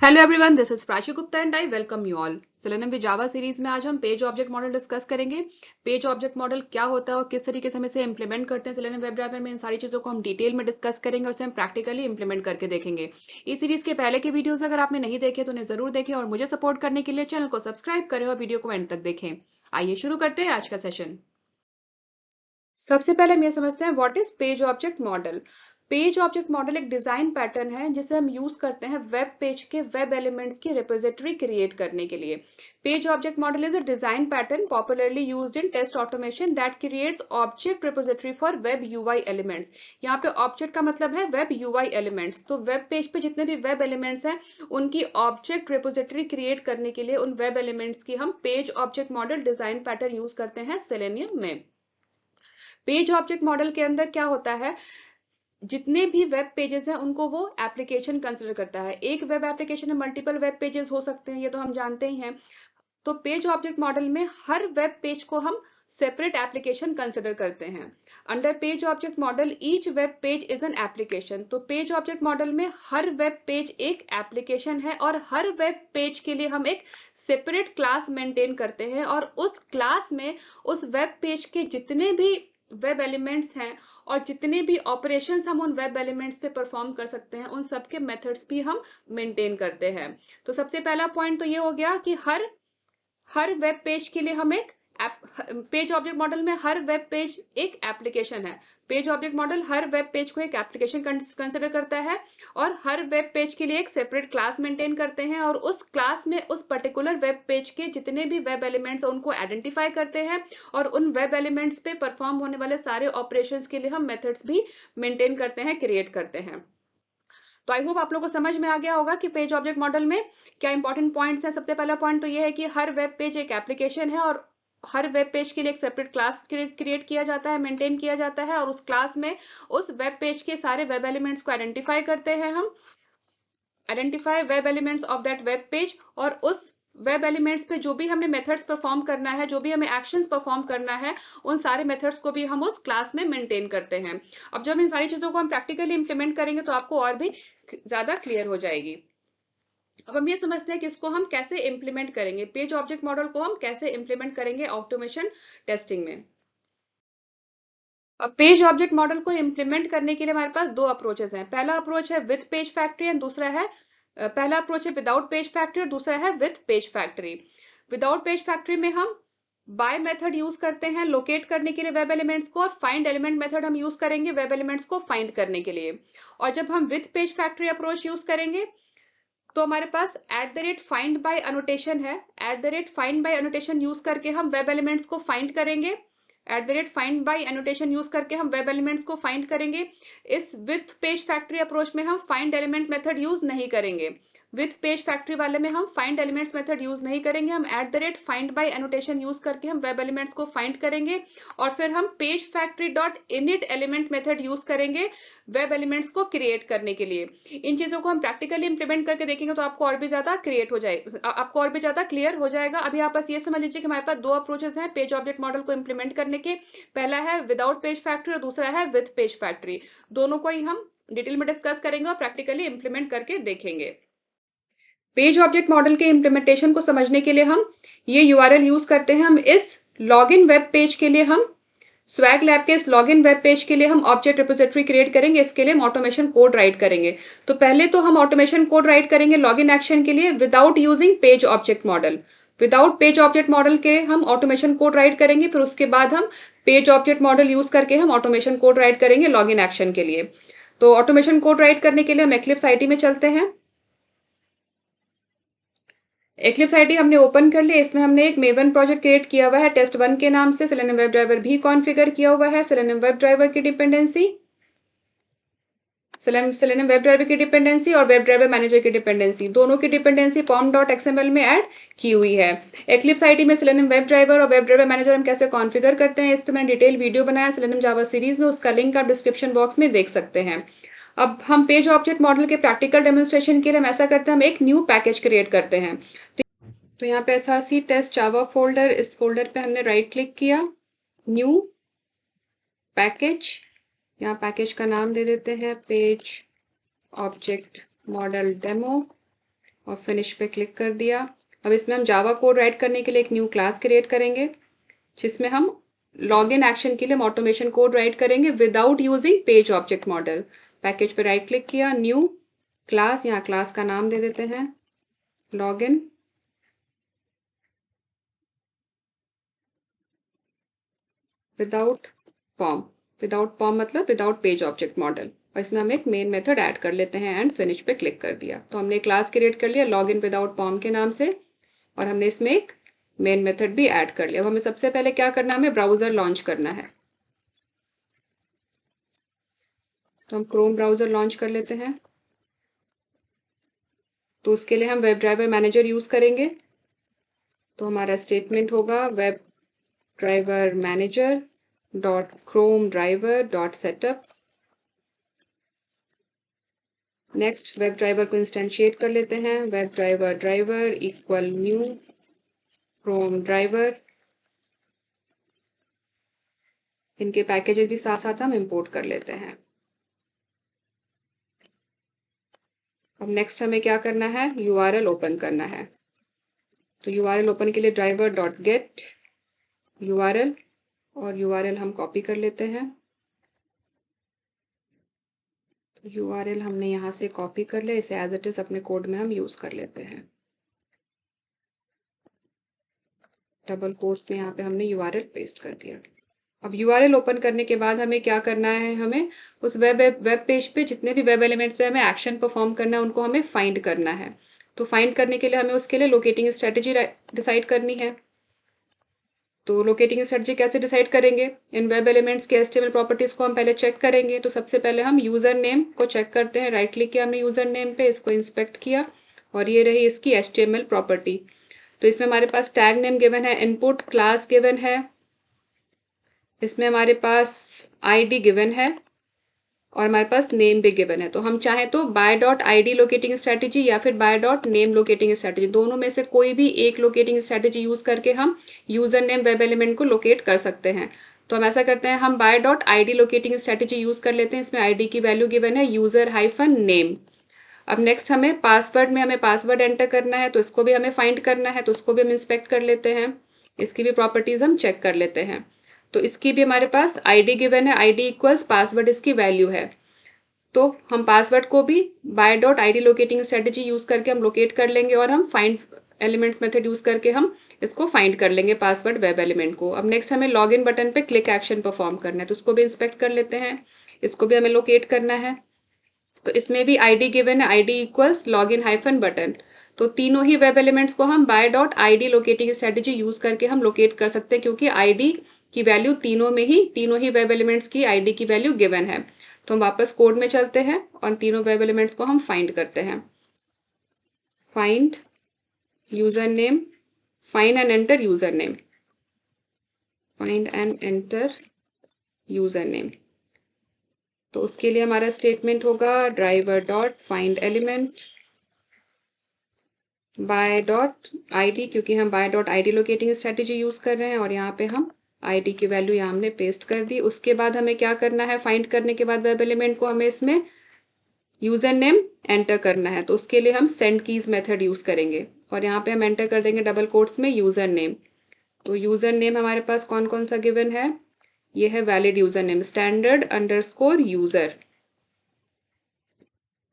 Hello everyone, this is Prachi Gupta and I welcome you all. Selenium with Java series में आज हम page object model discuss करेंगे। Page object model क्या होता है और किस तरीके से हम इसे इंप्लीमेंट करते हैं सेलेनियम वेब ड्राइवर में, इन सारी चीजों को हम डिटेल में डिस्कस करेंगे और इसे हम प्रैक्टिकली इंप्लीमेंट करके देखेंगे। इस सीरीज के पहले के वीडियोस अगर आपने नहीं देखे तो उन्हें जरूर देखें और मुझे सपोर्ट करने के लिए चैनल को सब्सक्राइब करें और वीडियो को एंड तक देखें। आइए शुरू करते हैं आज का सेशन। सबसे पहले हम ये समझते हैं what is page object model. Page object model एक डिजाइन पैटर्न है जिसे हम यूज करते हैं वेब पेज के वेब एलिमेंट्स की रिपोजिटरी क्रिएट करने के लिए। Page object model is a design pattern popularly used in test automation that creates object repository for web UI elements. यहाँ पे ऑब्जेक्ट का मतलब है वेब यूआई एलिमेंट्स। तो वेब पेज पे जितने भी वेब एलिमेंट्स हैं उनकी ऑब्जेक्ट रिपोजिटरी क्रिएट करने के लिए उन वेब एलिमेंट्स की हम page object model design pattern use करते हैं सेलेनियम में। पेज ऑब्जेक्ट मॉडल के अंदर क्या होता है, जितने भी वेब पेजेस हैं उनको वो एप्लीकेशन कंसिडर करता है। एक वेब एप्लीकेशन में मल्टीपल वेब पेजेस हो सकते हैं, ये तो हम जानते ही हैं। तो पेज ऑब्जेक्ट मॉडल में हर वेब पेज को हम सेपरेट एप्लीकेशन कंसिडर करते हैं। Under page object model each web page is an application. तो पेज ऑब्जेक्ट मॉडल में हर वेब पेज एक एप्लीकेशन है और हर वेब पेज के लिए हम एक सेपरेट क्लास मेंटेन करते हैं और उस क्लास में उस वेब पेज के जितने भी वेब एलिमेंट्स हैं और जितने भी ऑपरेशंस हम उन वेब एलिमेंट्स पे परफॉर्म कर सकते हैं उन सबके मेथड्स भी हम मेंटेन करते हैं। तो सबसे पहला पॉइंट तो ये हो गया कि हर वेब पेज के लिए हम एक पेज ऑब्जेक्ट मॉडल में हर वेब पेज एक एप्लीकेशन है। पेज ऑब्जेक्ट मॉडल हर वेब पेज को एक एप्लीकेशन कंसिडर करता है और हर वेब पेज के लिए एक सेपरेट क्लास मेंटेन करते हैं और उस क्लास में उस पर्टिकुलर वेब पेज के जितने भी वेब एलिमेंट्स उनको आइडेंटिफाई करते हैं और उन वेब एलिमेंट्स पे परफॉर्म होने वाले सारे ऑपरेशंस के लिए हम मेथड्स भी मेंटेन करते हैं, क्रिएट करते हैं। तो आई होप आप लोगों को समझ में आ गया होगा कि पेज ऑब्जेक्ट मॉडल में क्या इंपॉर्टेंट पॉइंट्स हैं। सबसे पहला पॉइंट तो ये है कि हर वेब पेज एक एप्लीकेशन है और हर वेब पेज के लिए एक सेपरेट क्लास क्रिएट किया जाता है, मेंटेन किया जाता है और उस क्लास में उस वेब पेज के सारे वेब एलिमेंट्स को आइडेंटिफाई करते हैं हम, identify web elements of that web page. और उस वेब एलिमेंट्स पे जो भी हमें मेथड्स परफॉर्म करना है, जो भी हमें एक्शंस परफॉर्म करना है, उन सारे मेथड्स को भी हम उस क्लास में मेंटेन करते हैं। अब जब इन सारी चीजों को हम प्रैक्टिकली इंप्लीमेंट करेंगे तो आपको और भी ज्यादा क्लियर हो जाएगी। अब हम ये समझते हैं कि इसको हम कैसे इंप्लीमेंट करेंगे, पेज ऑब्जेक्ट मॉडल को हम कैसे इंप्लीमेंट करेंगे ऑटोमेशन टेस्टिंग में। अब पेज ऑब्जेक्ट मॉडल को इंप्लीमेंट करने के लिए हमारे पास दो अप्रोचेस हैं। पहला अप्रोच है विथ पेज फैक्ट्री एंड दूसरा है पहला अप्रोच है विदाउट पेज फैक्ट्री और दूसरा है with page factory. Without page factory में हम बाय मेथड यूज करते हैं लोकेट करने के लिए वेब एलिमेंट्स को और फाइंड एलिमेंट मेथड हम यूज करेंगे वेब एलिमेंट्स को फाइंड करने के लिए। और जब हम with page factory approach use करेंगे तो हमारे पास @find by annotation है। @find by annotation यूज करके हम वेब एलिमेंट्स को फाइंड करेंगे। @find by annotation यूज करके हम वेब एलिमेंट्स को फाइंड करेंगे। इस विथ पेज फैक्ट्री अप्रोच में हम फाइंड एलिमेंट मेथड यूज नहीं करेंगे। विथ पेज फैक्ट्री वाले में हम फाइंड एलिमेंट्स मेथड यूज नहीं करेंगे, हम @find by annotation यूज करके हम वेब एलिमेंट्स को फाइंड करेंगे और फिर हम page factory dot init element method use करेंगे वेब एलिमेंट्स को क्रिएट करने के लिए। इन चीजों को हम प्रैक्टिकली इंप्लीमेंट करके देखेंगे तो आपको और भी ज्यादा क्रिएट हो जाएगा, आपको और भी ज्यादा क्लियर हो जाएगा। अभी आप बस ये समझ लीजिए कि हमारे पास दो अप्रोचेस हैं पेज ऑब्जेक्ट मॉडल को इंप्लीमेंट करने के। पहला है विदाउट पेज फैक्ट्री और दूसरा है विथ पेज फैक्ट्री। दोनों को ही हम डिटेल में डिस्कस करेंगे और प्रैक्टिकली इंप्लीमेंट करके देखेंगे। पेज ऑब्जेक्ट मॉडल के इंप्लीमेंटेशन को समझने के लिए हम ये यूआरएल यूज करते हैं। हम इस लॉगिन वेब पेज के लिए हम स्वैग लैब के इस लॉगिन वेब पेज के लिए हम ऑब्जेक्ट रिपोजिटरी क्रिएट करेंगे। इसके लिए हम ऑटोमेशन कोड राइट करेंगे। तो पहले तो हम ऑटोमेशन कोड राइट करेंगे लॉगिन एक्शन के लिए without using page object model. Without page object model के हम ऑटोमेशन कोड राइट करेंगे, फिर उसके बाद हम पेज ऑब्जेक्ट मॉडल यूज करके हम ऑटोमेशन कोड राइट करेंगे लॉगिन एक्शन के लिए। तो ऑटोमेशन कोड राइट करने के लिए हम एक्लिप्स आईडी में चलते हैं। एक्लिप्स आईडी हमने ओपन कर लिया। इसमें हमने एक मेवन प्रोजेक्ट क्रिएट किया हुआ है test1 के नाम से। सेलेनियम वेब ड्राइवर भी कॉन्फ़िगर किया हुआ है। सेलेनियम वेब ड्राइवर की डिपेंडेंसी, सेलेनियम वेब ड्राइवर की डिपेंडेंसी और वेब ड्राइवर मैनेजर की डिपेंडेंसी, दोनों की डिपेंडेंसी pom.xml में ऐड की हुई है। एक्लिप्स आईडी में सेलेनियम वेब ड्राइवर और वेब ड्राइवर मैनेजर हम कैसे कॉन्फ़िगर करते हैं, इस पर मैंने डिटेल वीडियो बनाया सेलेनियम जावा सीरीज में, उसका लिंक आप डिस्क्रिप्शन बॉक्स में देख सकते हैं। अब हम पेज ऑब्जेक्ट मॉडल के प्रैक्टिकल डेमोन्स्ट्रेशन के लिए हम ऐसा करते हैं, हम एक न्यू पैकेज क्रिएट करते हैं। तो यहाँ पे src टेस्ट जावा फोल्डर, इस फोल्डर पे हमने राइट क्लिक किया, न्यू पैकेज। यहाँ पैकेज का नाम दे देते हैं पेज ऑब्जेक्ट मॉडल डेमो। और फिनिश पे क्लिक कर दिया। अब इसमें हम जावा कोड राइट करने के लिए एक न्यू क्लास क्रिएट करेंगे, जिसमें हम लॉगिन एक्शन के लिए ऑटोमेशन कोड राइट करेंगे without using page object model. Package पे राइट क्लिक किया, न्यू क्लास, यहाँ क्लास का नाम दे देते हैं login. Without form, without form मतलब विदाउट पेज ऑब्जेक्ट मॉडल। और इसमें हम एक मेन मेथड ऐड कर लेते हैं एंड फिनिश पे क्लिक कर दिया। तो हमने क्लास क्रिएट कर लिया लॉगिन विदाउट फॉर्म के नाम से, और हमने इसमें एक मेन मेथड भी ऐड कर लिया। अब हमें सबसे पहले क्या करना है, हमें ब्राउजर लॉन्च करना है। तो हम क्रोम ब्राउजर लॉन्च कर लेते हैं। तो उसके लिए हम वेब ड्राइवर मैनेजर यूज करेंगे। तो हमारा स्टेटमेंट होगा web driver manager dot Chrome driver dot setup. Next web driver को इंस्टेंशिएट कर लेते हैं, web driver driver equal new Chrome driver. इनके पैकेजेस भी साथ साथ हम इंपोर्ट कर लेते हैं। अब नेक्स्ट हमें क्या करना है, यूआरएल ओपन करना है। तो यूआरएल ओपन के लिए ड्राइवर डॉट गेट यूआरएल, और यूआरएल हम कॉपी कर लेते हैं। तो यूआरएल हमने यहाँ से कॉपी कर लिया, इसे एज इट इज अपने कोड में हम यूज कर लेते हैं। डबल कोट्स में यहाँ पे हमने यूआरएल पेस्ट कर दिया। अब यूआरएल ओपन करने के बाद हमें क्या करना है, हमें उस वेब पेज पे जितने भी वेब एलिमेंट्स पे हमें एक्शन परफॉर्म करना है उनको हमें फाइंड करना है। तो फाइंड करने के लिए हमें उसके लिए लोकेटिंग स्ट्रेटेजी डिसाइड करनी है। तो लोकेटिंग स्ट्रेटजी कैसे डिसाइड करेंगे, इन वेब एलिमेंट्स के एचटीएमएल प्रॉपर्टीज को हम पहले चेक करेंगे। तो सबसे पहले हम यूजर नेम को चेक करते हैं। राइट क्लिक किया हमने यूजर नेम पे, इसको इंस्पेक्ट किया, और ये रही इसकी एचटीएमएल प्रॉपर्टी। तो इसमें हमारे पास टैग नेम गिवन है, इनपुट क्लास गिवन है, इसमें हमारे पास आईडी गिवन है, और हमारे पास नेम भी गिवन है। तो हम चाहें तो by dot ID locating strategy या फिर by dot name locating strategy, दोनों में से कोई भी एक लोकेटिंग स्ट्रेटेजी यूज करके हम यूजर नेम वेब एलिमेंट को लोकेट कर सकते हैं। तो हम ऐसा करते हैं, हम by dot ID locating strategy use कर लेते हैं। इसमें आईडी की वैल्यू गिवन है यूजर हाइफन नेम। अब नेक्स्ट हमें पासवर्ड में हमें पासवर्ड एंटर करना है, तो इसको भी हमें फाइंड करना है। तो उसको भी हम इंस्पेक्ट कर लेते हैं, इसकी भी प्रॉपर्टीज हम चेक कर लेते हैं। तो इसकी भी हमारे पास आईडी गिवन है, आईडी इक्वल्स पासवर्ड इसकी वैल्यू है। तो हम पासवर्ड को भी by dot ID locating strategy use करके हम लोकेट कर लेंगे, और हम फाइंड एलिमेंट्स मेथड यूज करके हम इसको फाइंड कर लेंगे पासवर्ड वेब एलिमेंट को। अब नेक्स्ट हमें लॉगिन बटन पे क्लिक एक्शन परफॉर्म करना है, तो उसको भी इंस्पेक्ट कर लेते हैं, इसको भी हमें लोकेट करना है। तो इसमें भी आईडी गिवन है, ID equals login hyphen button. तो तीनों ही वेब एलिमेंट्स को हम by dot ID locating strategy use करके हम लोकेट कर सकते हैं, क्योंकि आईडी की वैल्यू तीनों ही वेब एलिमेंट्स की आईडी की वैल्यू गिवन है। तो हम वापस कोड में चलते हैं और तीनों वेब एलिमेंट्स को हम फाइंड करते हैं। Find user name, find and enter user name, find and enter user name. तो उसके लिए हमारा स्टेटमेंट होगा driver dot find element by dot ID, क्योंकि हम by dot ID locating strategy use कर रहे हैं, और यहाँ पे हम आईडी की वैल्यू यहाँ हमने पेस्ट कर दी। उसके बाद हमें क्या करना है, फाइंड करने के बाद वेब एलिमेंट को हमें इसमें यूजर नेम एंटर करना है। तो उसके लिए हम सेंड कीज मेथड यूज करेंगे, और यहाँ पे हम एंटर कर देंगे डबल कोट्स में यूजर नेम। तो यूजर नेम हमारे पास कौन कौन सा गिवन है, ये है valid user name standard underscore user.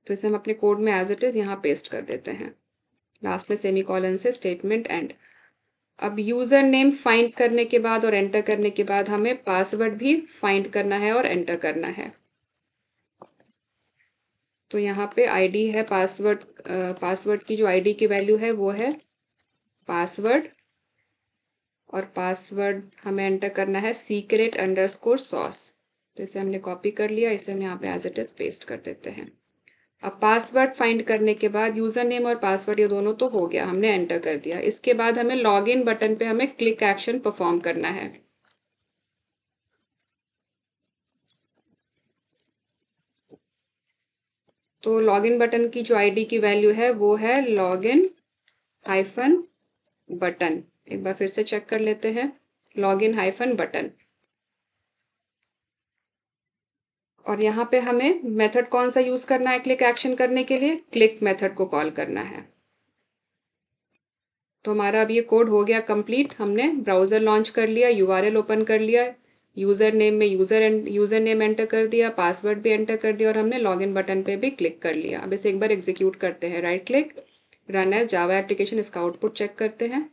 तो इसे हम अपने कोड में एज इट इज यहाँ पेस्ट कर देते हैं, लास्ट में सेमीकोलन से स्टेटमेंट एंड। अब यूजर नेम फाइंड करने के बाद और एंटर करने के बाद हमें पासवर्ड भी फाइंड करना है और एंटर करना है। तो यहाँ पे आईडी है पासवर्ड, पासवर्ड की जो आईडी की वैल्यू है वो है पासवर्ड, और पासवर्ड हमें एंटर करना है सीक्रेट अंडरस्कोर सॉस। तो इसे हमने कॉपी कर लिया, इसे हम यहाँ पे एज इट इज पेस्ट कर देते हैं। अब पासवर्ड फाइंड करने के बाद यूजर नेम और पासवर्ड ये दोनों तो हो गया, हमने एंटर कर दिया। इसके बाद हमें लॉग इन बटन पे हमें क्लिक एक्शन परफॉर्म करना है। तो लॉग इन बटन की जो आईडी की वैल्यू है वो है लॉग इन हाइफन बटन। एक बार फिर से चेक कर लेते हैं, लॉग इन हाइफन बटन। और यहाँ पे हमें मेथड कौन सा यूज करना है क्लिक एक्शन करने के लिए, क्लिक मेथड को कॉल करना है। तो हमारा अब ये कोड हो गया कंप्लीट। हमने ब्राउज़र लॉन्च कर लिया, यूआरएल ओपन कर लिया, यूज़र नेम में यूज़र नेम एंटर कर दिया, पासवर्ड भी एंटर कर दिया और हमने लॉगिन बटन पे भी क्लिक कर लिया। अब इसे एक बार एग्जीक्यूट करते हैं, right click, run as Java application, इसका आउटपुट चेक करते हैं।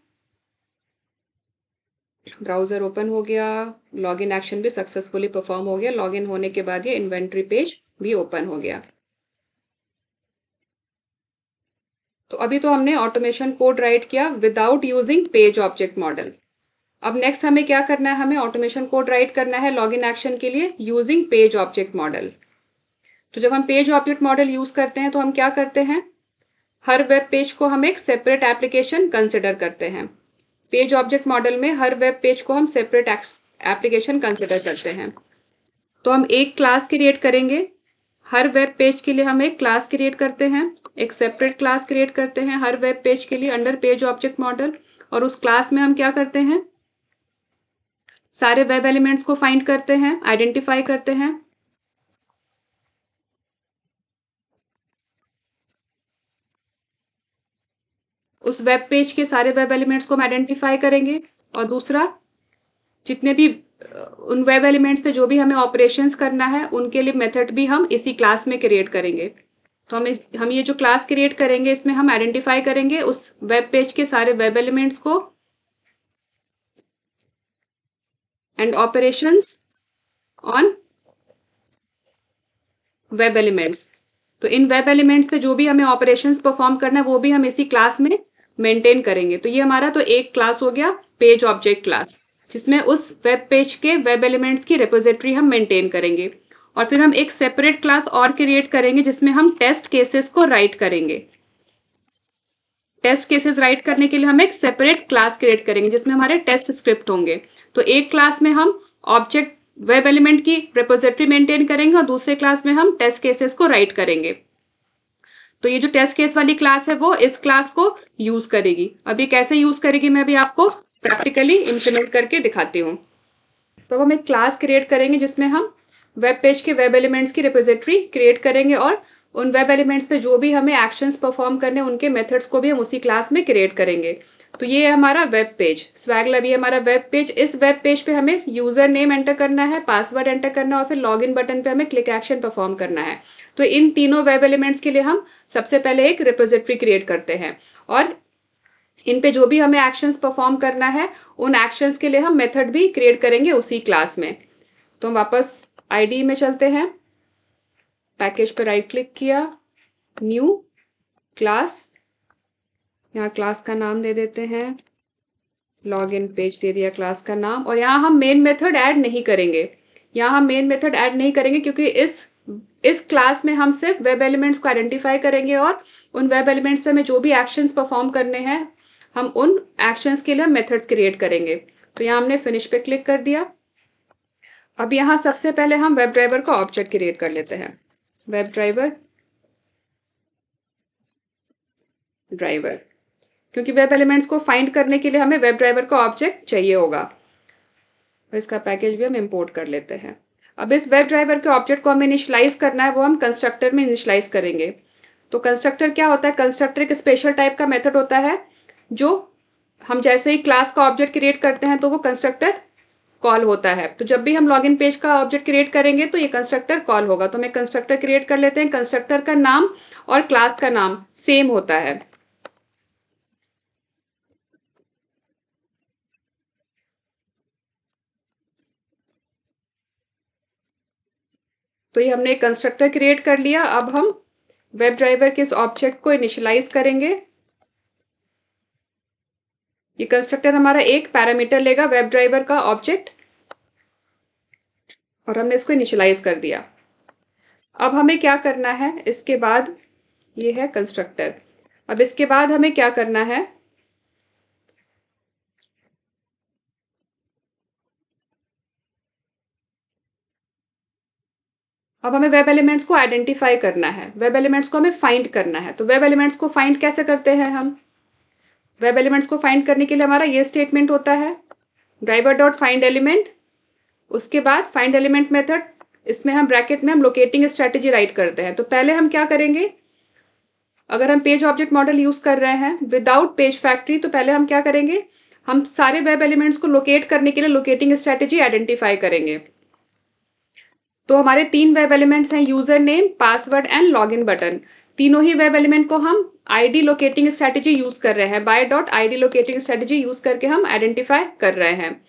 ब्राउज़र ओपन हो गया, लॉगिन एक्शन भी सक्सेसफुली परफॉर्म हो गया। लॉगिन होने के बाद ये इन्वेंट्री पेज भी ओपन हो गया। तो अभी तो हमने ऑटोमेशन कोड राइट किया without using page object model. अब नेक्स्ट हमें क्या करना है, हमें ऑटोमेशन कोड राइट करना है लॉगिन एक्शन के लिए यूजिंग पेज ऑब्जेक्ट मॉडल। तो जब हम पेज ऑब्जेक्ट मॉडल यूज करते हैं तो हम क्या करते हैं, हर वेब पेज को हम एक सेपरेट एप्लीकेशन कंसिडर करते हैं। पेज ऑब्जेक्ट मॉडल में हर वेब पेज को हम सेपरेट एप्लीकेशन कंसिडर करते हैं। तो हम एक क्लास क्रिएट करेंगे, हर वेब पेज के लिए हम एक क्लास क्रिएट करते हैं, एक सेपरेट क्लास क्रिएट करते हैं हर वेब पेज के लिए अंडर पेज ऑब्जेक्ट मॉडल। और उस क्लास में हम क्या करते हैं, सारे वेब एलिमेंट्स को फाइंड करते हैं, आइडेंटिफाई करते हैं। उस वेब पेज के सारे वेब एलिमेंट्स को हम आइडेंटिफाई करेंगे। और दूसरा, जितने भी उन वेब एलिमेंट्स पे जो भी हमें ऑपरेशंस करना है उनके लिए मेथड भी हम इसी क्लास में क्रिएट करेंगे। तो हम ये जो क्लास क्रिएट करेंगे इसमें हम आइडेंटिफाई करेंगे उस वेब पेज के सारे वेब एलिमेंट्स को and operations on web elements. तो इन वेब एलिमेंट्स पे जो भी हमें ऑपरेशंस परफॉर्म करना है वो भी हम इसी क्लास में मेंटेन करेंगे। तो ये हमारा तो एक क्लास हो गया पेज ऑब्जेक्ट क्लास, जिसमें उस वेब पेज के वेब एलिमेंट्स की रिपोजिटरी हम मेंटेन करेंगे। और फिर हम एक सेपरेट क्लास और क्रिएट करेंगे जिसमें हम टेस्ट केसेस को राइट करेंगे। टेस्ट केसेस राइट करने के लिए हम एक सेपरेट क्लास क्रिएट करेंगे जिसमें हमारे टेस्ट स्क्रिप्ट होंगे। तो एक क्लास में हम ऑब्जेक्ट वेब एलिमेंट की रिपोजिटरी मेंटेन करेंगे और दूसरे क्लास में हम टेस्ट केसेस को राइट करेंगे। तो ये जो टेस्ट केस वाली क्लास है वो इस क्लास को यूज करेगी। अभी कैसे यूज करेगी मैं अभी आपको प्रैक्टिकली इंप्लीमेंट करके दिखाती हूँ। तो हम एक क्लास क्रिएट करेंगे जिसमें हम वेब पेज के वेब एलिमेंट्स की रिपोजिटरी क्रिएट करेंगे और उन वेब एलिमेंट्स पे जो भी हमें एक्शंस परफॉर्म करने उनके मेथड्स को भी हम उसी क्लास में क्रिएट करेंगे। तो ये है हमारा वेब पेज स्वैग लैब, ये हमारा वेब पेज। इस वेब पेज पे हमें यूजर नेम एंटर करना है, पासवर्ड एंटर करना है और फिर लॉगिन बटन पे हमें क्लिक एक्शन परफॉर्म करना है। तो इन तीनों वेब एलिमेंट्स के लिए हम सबसे पहले एक रिपोजिटरी क्रिएट करते हैं और इन पे जो भी हमें एक्शंस परफॉर्म करना है उन एक्शंस के लिए हम मेथड भी क्रिएट करेंगे उसी क्लास में। तो हम वापस आईडी में चलते हैं, पैकेज पे राइट क्लिक किया, न्यू क्लास, यहाँ क्लास का नाम दे देते हैं, लॉगिन पेज दे दिया क्लास का नाम। और यहाँ हम मेन मेथड ऐड नहीं करेंगे, यहाँ हम मेन मेथड ऐड नहीं करेंगे क्योंकि इस क्लास में हम सिर्फ वेब एलिमेंट्स को आइडेंटिफाई करेंगे और उन वेब एलिमेंट्स पे हमें जो भी एक्शंस परफॉर्म करने हैं हम उन एक्शंस के लिए मेथड्स क्रिएट करेंगे। तो यहाँ हमने फिनिश पे क्लिक कर दिया। अब यहाँ सबसे पहले हम वेब ड्राइवर का ऑब्जेक्ट क्रिएट कर लेते हैं। वेब ड्राइवर, क्योंकि वेब एलिमेंट्स को फाइंड करने के लिए हमें वेब ड्राइवर का ऑब्जेक्ट चाहिए होगा। तो इसका पैकेज भी हम इंपोर्ट कर लेते हैं। अब इस वेब ड्राइवर के ऑब्जेक्ट को हमें इनिशियलाइज करना है, वो हम कंस्ट्रक्टर में इनिशियलाइज करेंगे। तो कंस्ट्रक्टर क्या होता है, कंस्ट्रक्टर एक स्पेशल टाइप का मेथड होता है जो हम जैसे ही क्लास का ऑब्जेक्ट क्रिएट करते हैं तो वो कंस्ट्रक्टर कॉल होता है। तो जब भी हम लॉगिन पेज का ऑब्जेक्ट क्रिएट करेंगे तो ये कंस्ट्रक्टर कॉल होगा। तो हमें कंस्ट्रक्टर क्रिएट कर लेते हैं। कंस्ट्रक्टर का नाम और क्लास का नाम सेम होता है। तो ये हमने एक कंस्ट्रक्टर क्रिएट कर लिया। अब हम वेब ड्राइवर के इस ऑब्जेक्ट को इनिशियलाइज करेंगे। ये कंस्ट्रक्टर हमारा एक पैरामीटर लेगा वेब ड्राइवर का ऑब्जेक्ट और हमने इसको इनिशियलाइज कर दिया। अब हमें क्या करना है इसके बाद, ये है कंस्ट्रक्टर। अब इसके बाद हमें क्या करना है, अब हमें वेब एलिमेंट्स को आइडेंटिफाई करना है, वेब एलिमेंट्स को हमें फाइंड करना है। तो वेब एलिमेंट्स को फाइंड कैसे करते हैं हम, वेब एलिमेंट्स को फाइंड करने के लिए हमारा ये स्टेटमेंट होता है, ड्राइवर डॉट फाइंड एलिमेंट, उसके बाद फाइंड एलिमेंट मेथड, इसमें हम ब्रैकेट में हम लोकेटिंग स्ट्रेटेजी राइट करते हैं। तो पहले हम क्या करेंगे, अगर हम पेज ऑब्जेक्ट मॉडल यूज कर रहे हैं विदाउट पेज फैक्ट्री, तो पहले हम क्या करेंगे, हम सारे वेब एलिमेंट्स को लोकेट करने के लिए लोकेटिंग स्ट्रेटेजी आइडेंटिफाई करेंगे। तो हमारे 3 वेब एलिमेंट्स हैं, user name, password and login button. तीनों ही वेब एलिमेंट को हम आईडी लोकेटिंग स्ट्रेटेजी यूज कर रहे हैं, by dot ID locating strategy use करके हम आइडेंटिफाई कर रहे हैं।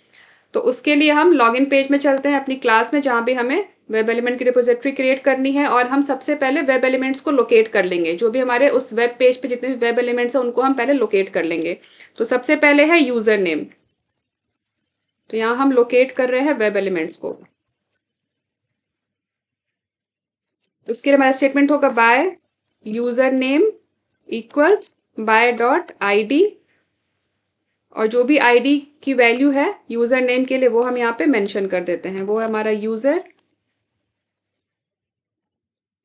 तो उसके लिए हम लॉगिन पेज में चलते हैं अपनी क्लास में, जहां भी हमें वेब एलिमेंट की रिपोजिटरी क्रिएट करनी है, और हम सबसे पहले वेब एलिमेंट्स को लोकेट कर लेंगे। जो भी हमारे उस वेब पेज पे जितने भी वेब एलिमेंट्स हैं उनको हम पहले लोकेट कर लेंगे। तो सबसे पहले है यूजर नेम, तो यहाँ हम लोकेट कर रहे हैं वेब एलिमेंट्स को। उसके लिए हमारा स्टेटमेंट होगा by user name equals by dot ID, और जो भी आईडी की वैल्यू है यूजर नेम के लिए वो हम यहाँ पे मेंशन कर देते हैं, वो है हमारा यूजर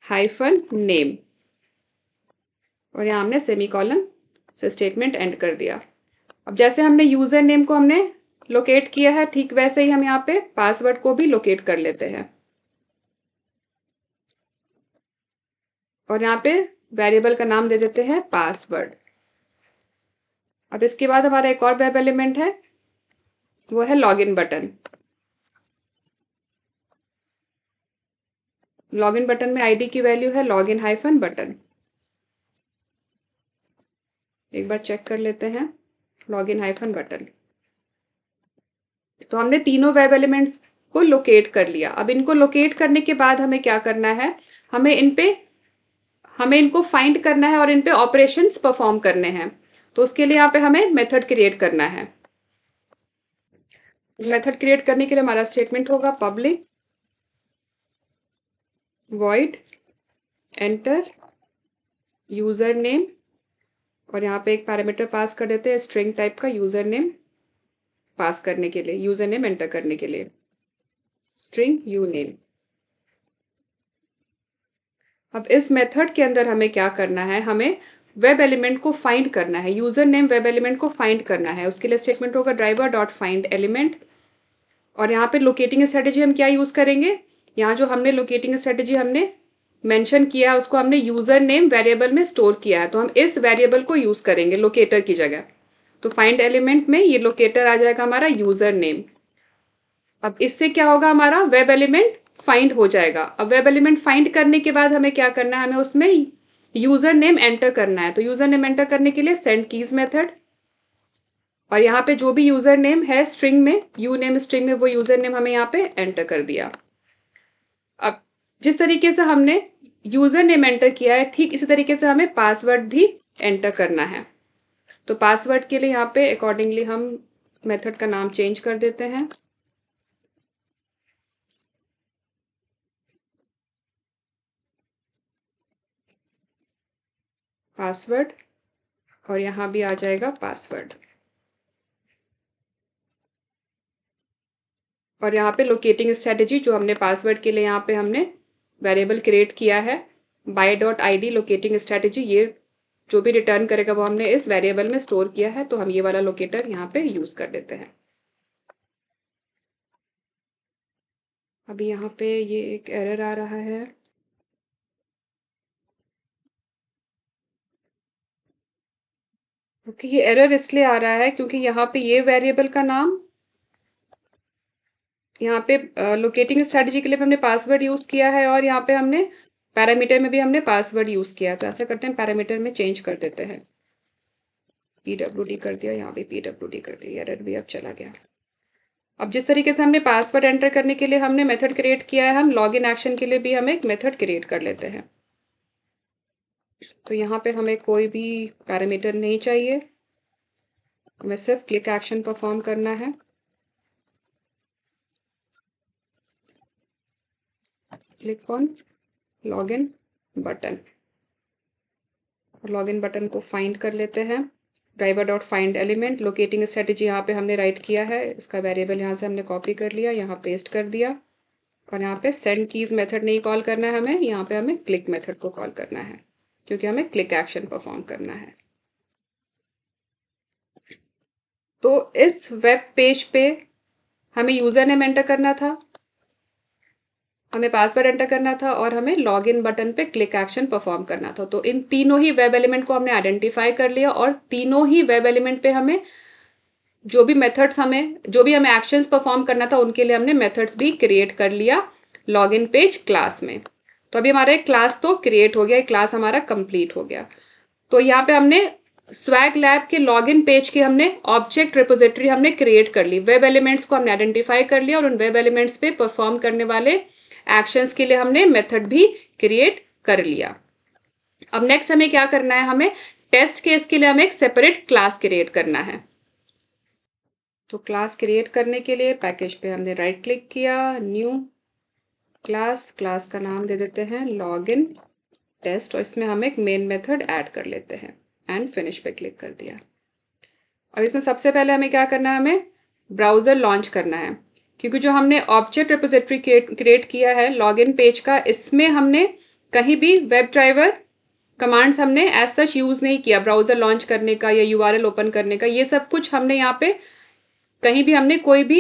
हाइफन नेम, और यहाँ हमने सेमीकोलन से स्टेटमेंट एंड कर दिया। अब जैसे हमने यूजर नेम को हमने लोकेट किया है, ठीक वैसे ही हम यहाँ पे पासवर्ड को भी लोकेट कर लेते हैं, और यहाँ पे वेरिएबल का नाम दे देते हैं पासवर्ड। अब इसके बाद हमारा एक और वेब एलिमेंट है, वो है लॉगिन बटन। लॉगिन बटन में आईडी की वैल्यू है लॉगिन हाइफन बटन। एक बार चेक कर लेते हैं, लॉगिन हाइफन बटन। तो हमने तीनों वेब एलिमेंट्स को लोकेट कर लिया। अब इनको लोकेट करने के बाद हमें क्या करना है, हमें इनको फाइंड करना है और इन पे ऑपरेशंस परफॉर्म करने हैं। तो उसके लिए यहाँ पे हमें मेथड क्रिएट करना है। मेथड क्रिएट करने के लिए हमारा स्टेटमेंट होगा public void enter user name, और यहाँ पे एक पैरामीटर पास कर देते हैं स्ट्रिंग टाइप का यूजर नेम पास करने के लिए, यूजर नेम एंटर करने के लिए स्ट्रिंग यू नेम। अब इस मेथड के अंदर हमें क्या करना है, हमें वेब एलिमेंट को फाइंड करना है, यूजर नेम वेब एलिमेंट को फाइंड करना है। उसके लिए स्टेटमेंट होगा ड्राइवर डॉट फाइंड एलिमेंट, और यहाँ पे लोकेटिंग स्ट्रेटेजी हम क्या यूज करेंगे, यहाँ जो हमने लोकेटिंग स्ट्रेटेजी हमने मेंशन किया है उसको हमने यूजर नेम वेरिएबल में स्टोर किया है, तो हम इस वेरिएबल को यूज करेंगे लोकेटर की जगह। तो फाइंड एलिमेंट में ये लोकेटर आ जाएगा हमारा यूजर नेम। अब इससे क्या होगा, हमारा वेब एलिमेंट फाइंड हो जाएगा। अब वेब एलिमेंट फाइंड करने के बाद हमें क्या करना है, हमें उसमें यूजर नेम एंटर करना है। तो यूजर नेम एंटर करने के लिए सेंड कीज मेथड, और यहाँ पे जो भी यूजर नेम है स्ट्रिंग में, यू नेम स्ट्रिंग में, वो यूजर नेम हमें यहाँ पे एंटर कर दिया। अब जिस तरीके से हमने यूजर नेम एंटर किया है, ठीक इसी तरीके से हमें पासवर्ड भी एंटर करना है। तो पासवर्ड के लिए यहाँ पे अकॉर्डिंगली हम मेथड का नाम चेंज कर देते हैं, पासवर्ड, और यहाँ भी आ जाएगा पासवर्ड। और यहाँ पे लोकेटिंग स्ट्रेटेजी जो हमने पासवर्ड के लिए यहाँ पे हमने वेरिएबल क्रिएट किया है by dot ID locating strategy, ये जो भी रिटर्न करेगा वो हमने इस वेरिएबल में स्टोर किया है, तो हम ये वाला लोकेटर यहाँ पे यूज कर देते हैं। अभी यहाँ पे ये एक एरर आ रहा है, क्योंकि ये एरर इसलिए आ रहा है क्योंकि यहाँ पे ये वेरिएबल का नाम, यहाँ पे लोकेटिंग स्ट्रेटेजी के लिए हमने पासवर्ड यूज किया है, और यहाँ पे हमने पैरामीटर में भी हमने पासवर्ड यूज किया है। तो ऐसा करते हैं, पैरामीटर में चेंज कर देते हैं, PWD कर दिया, यहाँ भी PWD कर दिया, एरर भी अब चला गया। अब जिस तरीके से हमने पासवर्ड एंटर करने के लिए हमने मेथड क्रिएट किया है, हम लॉगिन एक्शन के लिए भी हम एक मेथड क्रिएट कर लेते हैं। तो यहाँ पे हमें कोई भी पैरामीटर नहीं चाहिए, हमें सिर्फ क्लिक एक्शन परफॉर्म करना है। क्लिक ऑन लॉगिन बटन, और लॉगिन बटन को फाइंड कर लेते हैं, driver dot find element. Locating strategy यहाँ पे हमने राइट किया है, इसका वेरिएबल यहाँ से हमने कॉपी कर लिया, यहाँ पेस्ट कर दिया, और यहाँ पे सेंड कीज मेथड नहीं कॉल करना है हमें, यहाँ पे हमें क्लिक मेथड को कॉल करना है, क्योंकि हमें क्लिक एक्शन परफॉर्म करना है। तो इस वेब पेज पे हमें यूजर नेम एंटर करना था, हमें पासवर्ड एंटर करना था और हमें लॉग इन बटन पे क्लिक एक्शन परफॉर्म करना था। तो इन तीनों ही वेब एलिमेंट को हमने आइडेंटिफाई कर लिया और तीनों ही वेब एलिमेंट पे हमें जो भी हमें एक्शंस परफॉर्म करना था उनके लिए हमने मेथड्स भी क्रिएट कर लिया लॉग इन पेज क्लास में। तो अभी हमारा एक क्लास तो क्रिएट हो गया, एक क्लास हमारा कंप्लीट हो गया। तो यहाँ पे हमने स्वैग लैब के लॉगिन पेज की हमने ऑब्जेक्ट रिपोजिटरी हमने क्रिएट कर ली, वेब एलिमेंट्स को हमने आइडेंटिफाई कर लिया और उन वेब एलिमेंट्स पे परफॉर्म करने वाले एक्शंस के लिए हमने मेथड भी क्रिएट कर लिया। अब नेक्स्ट हमें क्या करना है, हमें टेस्ट केस के लिए हमें एक सेपरेट क्लास क्रिएट करना है। तो क्लास क्रिएट करने के लिए पैकेज पे हमने राइट क्लिक किया, न्यू क्लास, क्लास का नाम दे देते हैं लॉगिन टेस्ट और इसमें हम एक मेन मेथड ऐड कर लेते हैं एंड फिनिश पे क्लिक कर दिया। अब इसमें सबसे पहले हमें क्या करना है, हमें ब्राउज़र लॉन्च करना है क्योंकि जो हमने ऑब्जेक्ट रिपोजिटरी क्रिएट किया है लॉगिन पेज का, इसमें हमने कहीं भी वेब ड्राइवर कमांड्स हमने एज सच यूज़ नहीं किया। ब्राउज़र लॉन्च करने का या यूआरएल ओपन करने का, ये सब कुछ हमने यहाँ पे कहीं भी हमने कोई भी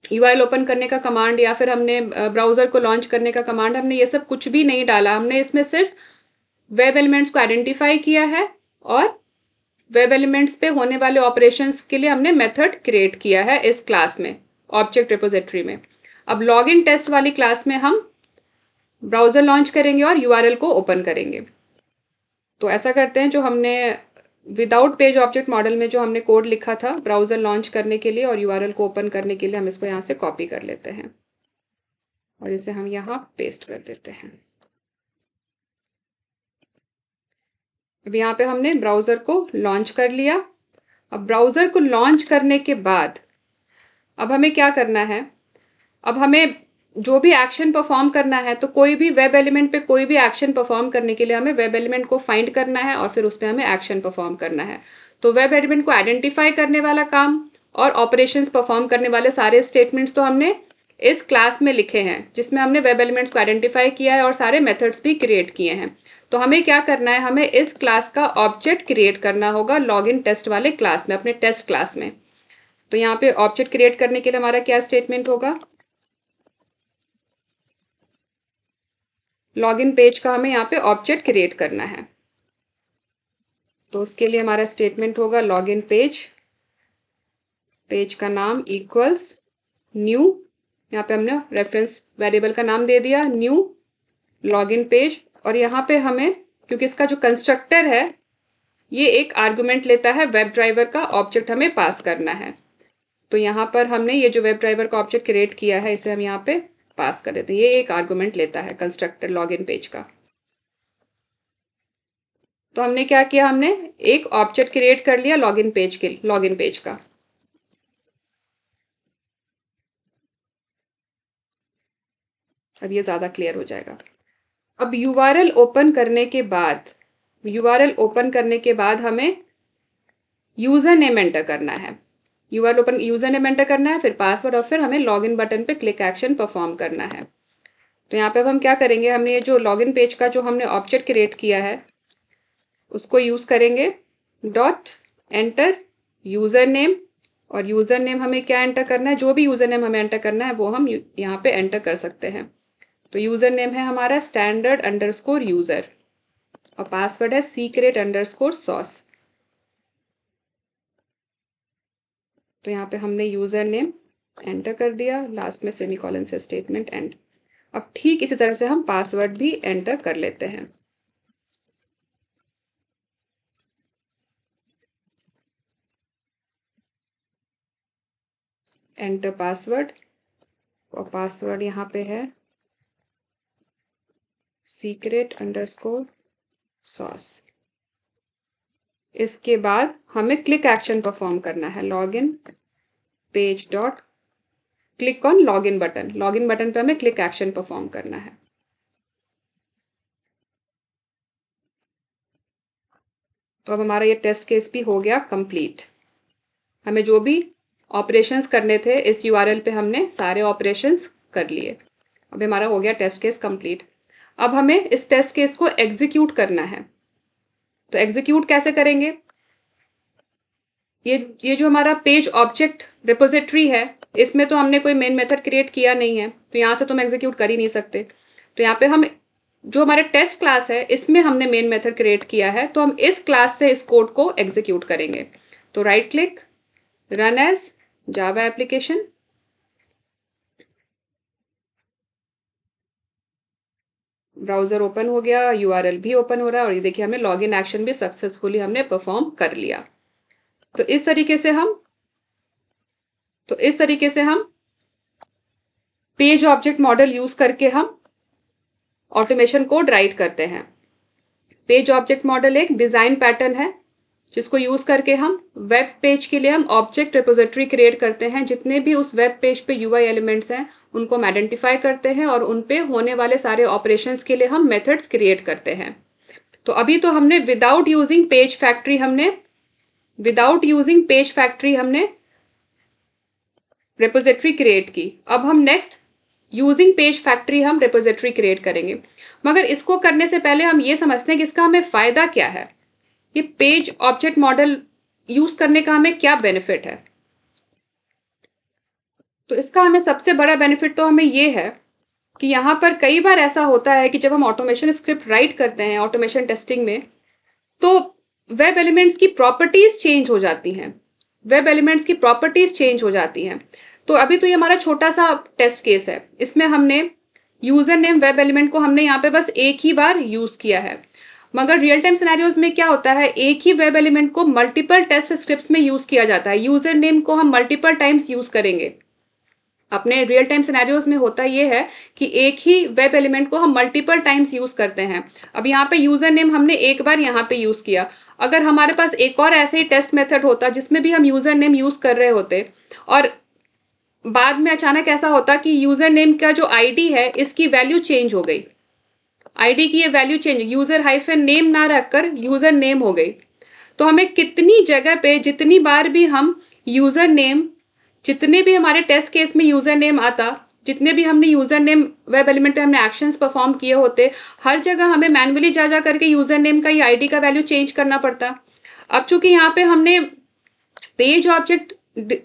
यूआरएल ओपन करने का कमांड या फिर हमने ब्राउज़र को लॉन्च करने का कमांड, हमने ये सब कुछ भी नहीं डाला। हमने इसमें सिर्फ वेब एलिमेंट्स को आइडेंटिफाई किया है और वेब एलिमेंट्स पे होने वाले ऑपरेशंस के लिए हमने मेथड क्रिएट किया है इस क्लास में, ऑब्जेक्ट रिपोजिटरी में। अब लॉगिन टेस्ट वाली क्लास में हम ब्राउज़र लॉन्च करेंगे और यूआरएल को ओपन करेंगे। तो ऐसा करते हैं, जो हमने विदाउट पेज ऑब्जेक्ट मॉडल में जो हमने कोड लिखा था ब्राउज़र लॉन्च करने के लिए और यूआरएल को ओपन करने के लिए, हम इसको यहाँ से कॉपी कर लेते हैं और इसे हम यहाँ पेस्ट कर देते हैं। अब यहाँ पे हमने ब्राउज़र को लॉन्च कर लिया। अब ब्राउज़र को लॉन्च करने के बाद अब हमें क्या करना है, अब हमें जो भी एक्शन परफॉर्म करना है, तो कोई भी वेब एलिमेंट पे कोई भी एक्शन परफॉर्म करने के लिए हमें वेब एलिमेंट को फाइंड करना है और फिर उस पर हमें एक्शन परफॉर्म करना है। तो वेब एलिमेंट को आइडेंटिफाई करने वाला काम और ऑपरेशंस परफॉर्म करने वाले सारे स्टेटमेंट्स तो हमने इस क्लास में लिखे हैं जिसमें हमने वेब एलिमेंट्स को आइडेंटिफाई किया है और सारे मेथड्स भी क्रिएट किए हैं। तो हमें क्या करना है, हमें इस क्लास का ऑब्जेक्ट क्रिएट करना होगा लॉगिन टेस्ट वाले क्लास में, अपने टेस्ट क्लास में। तो यहाँ पे ऑब्जेक्ट क्रिएट करने के लिए हमारा क्या स्टेटमेंट होगा, लॉगिन पेज का हमें यहाँ पे ऑब्जेक्ट क्रिएट करना है। तो उसके लिए हमारा स्टेटमेंट होगा लॉगिन पेज, पेज का नाम इक्वल्स न्यू, यहाँ पे हमने रेफरेंस वेरिएबल का नाम दे दिया न्यू लॉगिन पेज। और यहाँ पे हमें, क्योंकि इसका जो कंस्ट्रक्टर है ये एक आर्गुमेंट लेता है वेब ड्राइवर का, ऑब्जेक्ट हमें पास करना है। तो यहाँ पर हमने ये जो वेब ड्राइवर का ऑब्जेक्ट क्रिएट किया है इसे हम यहाँ पे पास कर देते हैं। ये एक आर्गुमेंट लेता है कंस्ट्रक्टर लॉगिन पेज का। तो हमने क्या किया, हमने एक ऑब्जेक्ट क्रिएट कर लिया लॉगिन पेज का। अब ये ज्यादा क्लियर हो जाएगा। अब यूआरएल ओपन करने के बाद हमें यूजर नेम एंटर करना है। यूजर नेम एंटर करना है, फिर पासवर्ड और फिर हमें लॉगिन बटन पे क्लिक एक्शन परफॉर्म करना है। तो यहाँ पे अब हम क्या करेंगे, हमने ये जो लॉगिन पेज का जो हमने ऑब्जेक्ट क्रिएट किया है उसको यूज करेंगे डॉट एंटर यूजर नेम। और यूजर नेम हमें क्या एंटर करना है, जो भी यूजर नेम हमें एंटर करना है वो हम यहाँ पे एंटर कर सकते हैं। तो यूजर नेम है हमारा स्टैंडर्ड अंडरस्कोर यूजर और पासवर्ड है सीक्रेट अंडरस्कोर सॉस। तो यहाँ पे हमने यूजर नेम एंटर कर दिया, लास्ट में सेमीकोलन से स्टेटमेंट एंड। अब ठीक इसी तरह से हम पासवर्ड भी एंटर कर लेते हैं। एंटर पासवर्ड, और पासवर्ड यहाँ पे है सीक्रेट अंडरस्कोर सॉस। इसके बाद हमें क्लिक एक्शन परफॉर्म करना है, login page dot click on login button. Login button पे हमें क्लिक एक्शन परफॉर्म करना है। तो अब हमारा ये टेस्ट केस भी हो गया कंप्लीट। हमें जो भी ऑपरेशंस करने थे इस यूआरएल पे हमने सारे ऑपरेशंस कर लिए। अब हमारा हो गया टेस्ट केस कंप्लीट। अब हमें इस टेस्ट केस को एग्जीक्यूट करना है। तो एग्जीक्यूट कैसे करेंगे, ये जो हमारा पेज ऑब्जेक्ट रिपोजिटरी है, इसमें तो हमने कोई मेन मेथड क्रिएट किया नहीं है, तो यहाँ से तो हम एग्जीक्यूट कर ही नहीं सकते। तो यहाँ पे हम जो हमारे टेस्ट क्लास है इसमें हमने मेन मेथड क्रिएट किया है, तो हम इस क्लास से इस कोड को एग्जीक्यूट करेंगे। तो right click, run as Java application, browser open हो गया, यूआरएल भी ओपन हो रहा है, और ये देखिए हमने लॉगिन एक्शन भी सक्सेसफुली हमने परफॉर्म कर लिया। तो इस तरीके से हम पेज ऑब्जेक्ट मॉडल यूज करके हम ऑटोमेशन कोड राइट करते हैं। पेज ऑब्जेक्ट मॉडल एक डिजाइन पैटर्न है जिसको यूज करके हम वेब पेज के लिए हम ऑब्जेक्ट रिपोजिटरी क्रिएट करते हैं। जितने भी उस वेब पेज पे यूआई एलिमेंट्स हैं उनको हम आइडेंटिफाई करते हैं और उन पे होने वाले सारे ऑपरेशंस के लिए हम मेथड्स क्रिएट करते हैं। तो अभी तो हमने विदाउट यूजिंग पेज फैक्ट्री हमने रिपोजिटरी क्रिएट की। अब हम नेक्स्ट यूजिंग पेज फैक्ट्री हम रिपोजिटरी क्रिएट करेंगे, मगर इसको करने से पहले हम ये समझते हैं कि इसका हमें फायदा क्या है। ये पेज ऑब्जेक्ट मॉडल यूज करने का हमें क्या बेनिफिट है। तो इसका हमें सबसे बड़ा बेनिफिट तो हमें ये है कि यहाँ पर कई बार ऐसा होता है कि जब हम ऑटोमेशन स्क्रिप्ट राइट करते हैं ऑटोमेशन टेस्टिंग में, तो वेब एलिमेंट्स की प्रॉपर्टीज चेंज हो जाती हैं। तो अभी तो ये हमारा छोटा सा टेस्ट केस है, इसमें हमने यूजर नेम वेब एलिमेंट को हमने यहाँ पे बस एक ही बार यूज किया है। मगर रियल टाइम सिनेरियोज में क्या होता है, एक ही वेब एलिमेंट को मल्टीपल टेस्ट स्क्रिप्ट्स में यूज किया जाता है। यूजर नेम को हम मल्टीपल टाइम्स यूज करेंगे। अपने रियल टाइम सिनेरियोज में होता ये है कि एक ही वेब एलिमेंट को हम मल्टीपल टाइम्स यूज करते हैं। अब यहाँ पे यूजर नेम हमने एक बार यहाँ पे यूज किया, अगर हमारे पास एक और ऐसे ही टेस्ट मेथड होता जिसमें भी हम यूजर नेम यूज कर रहे होते और बाद में अचानक ऐसा होता कि यूजर नेम का जो आईडी है इसकी वैल्यू चेंज हो गई, आईडी की ये value change, user hyphen name ना रखकर यूजर नेम हो गई, तो हमें कितनी जगह पे जितनी बार भी हम यूजर नेम, जितने भी हमारे टेस्ट केस में यूजर नेम आता, जितने भी हमने यूजर नेम वेब एलिमेंट पे हमने एक्शंस परफॉर्म किए होते, हर जगह हमें मैन्युअली जा करके यूजर नेम का ये आईडी का वैल्यू चेंज करना पड़ता। अब चूंकि यहाँ पे हमने page object